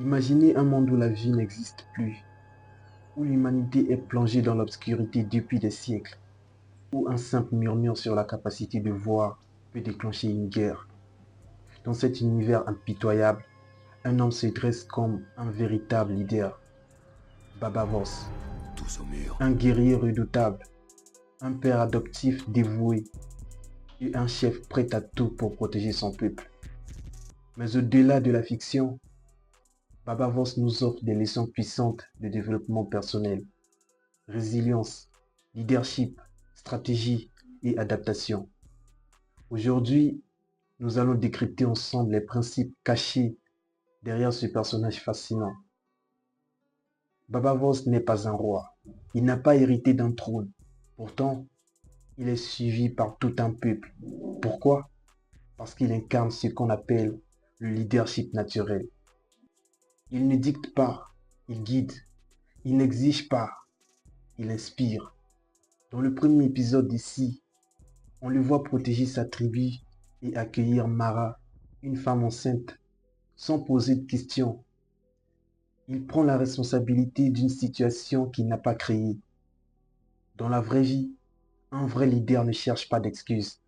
Imaginez un monde où la vie n'existe plus, où l'humanité est plongée dans l'obscurité depuis des siècles, où un simple murmure sur la capacité de voir peut déclencher une guerre. Dans cet univers impitoyable, un homme se dresse comme un véritable leader, Baba Voss, Tous au mur. un guerrier redoutable, un père adoptif dévoué et un chef prêt à tout pour protéger son peuple. Mais au-delà de la fiction, Baba Voss nous offre des leçons puissantes de développement personnel, résilience, leadership, stratégie et adaptation. Aujourd'hui, nous allons décrypter ensemble les principes cachés derrière ce personnage fascinant. Baba Voss n'est pas un roi. Il n'a pas hérité d'un trône. Pourtant, il est suivi par tout un peuple. Pourquoi? Parce qu'il incarne ce qu'on appelle le leadership naturel. Il ne dicte pas, il guide. Il n'exige pas, il inspire. Dans le premier épisode d'ici, on le voit protéger sa tribu et accueillir Mara, une femme enceinte, sans poser de questions. Il prend la responsabilité d'une situation qu'il n'a pas créée. Dans la vraie vie, un vrai leader ne cherche pas d'excuses.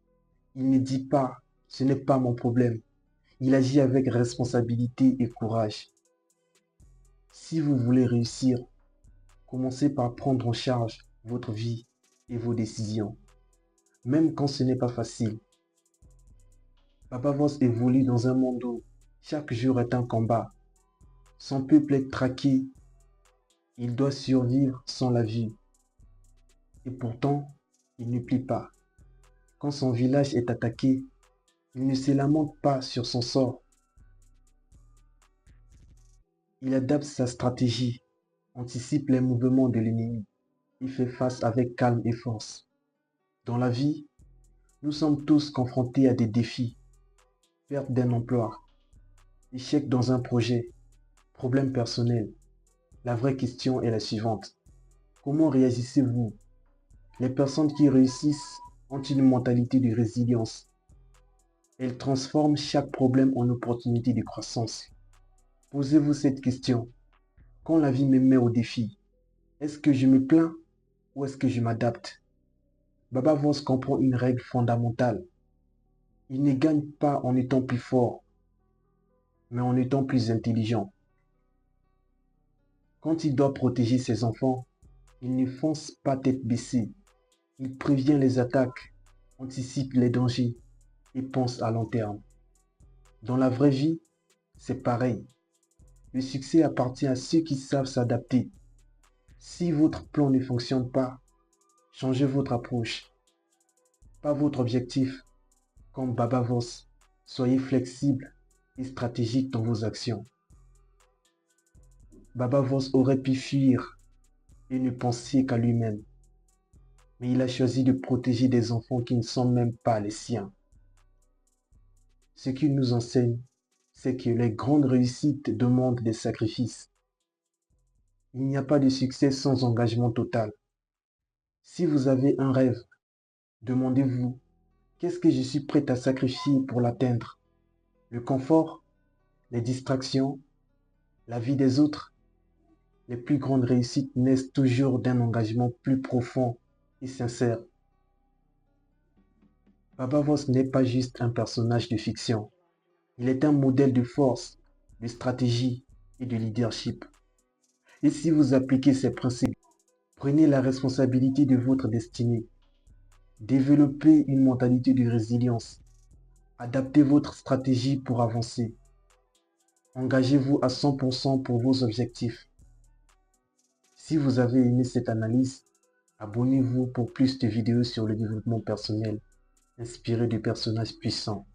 Il ne dit pas « ce n'est pas mon problème ». Il agit avec responsabilité et courage. Si vous voulez réussir, commencez par prendre en charge votre vie et vos décisions, même quand ce n'est pas facile. Baba Voss évolue dans un monde où chaque jour est un combat. Son peuple est traqué. Il doit survivre sans la vie. Et pourtant, il ne plie pas. Quand son village est attaqué, il ne se lamente pas sur son sort. Il adapte sa stratégie, anticipe les mouvements de l'ennemi et fait face avec calme et force. Dans la vie, nous sommes tous confrontés à des défis. Perte d'un emploi, échec dans un projet, problème personnel. La vraie question est la suivante. Comment réagissez-vous? Les personnes qui réussissent ont une mentalité de résilience. Elles transforment chaque problème en opportunité de croissance. Posez-vous cette question. Quand la vie me met au défi, est-ce que je me plains ou est-ce que je m'adapte? Baba Voss comprend une règle fondamentale. Il ne gagne pas en étant plus fort, mais en étant plus intelligent. Quand il doit protéger ses enfants, il ne fonce pas tête baissée. Il prévient les attaques, anticipe les dangers et pense à long terme. Dans la vraie vie, c'est pareil. Le succès appartient à ceux qui savent s'adapter. Si votre plan ne fonctionne pas, changez votre approche, pas votre objectif. Comme Baba Voss, soyez flexible et stratégique dans vos actions. Baba Voss aurait pu fuir et ne penser qu'à lui-même. Mais il a choisi de protéger des enfants qui ne sont même pas les siens. Ce qu'il nous enseigne, c'est que les grandes réussites demandent des sacrifices. Il n'y a pas de succès sans engagement total. Si vous avez un rêve, demandez-vous, qu'est-ce que je suis prêt à sacrifier pour l'atteindre? Le confort, les distractions, la vie des autres? Les plus grandes réussites naissent toujours d'un engagement plus profond et sincère. Baba Voss n'est pas juste un personnage de fiction. Il est un modèle de force, de stratégie et de leadership. Et si vous appliquez ces principes, prenez la responsabilité de votre destinée. Développez une mentalité de résilience. Adaptez votre stratégie pour avancer. Engagez-vous à 100% pour vos objectifs. Si vous avez aimé cette analyse, abonnez-vous pour plus de vidéos sur le développement personnel, inspiré de personnages puissants.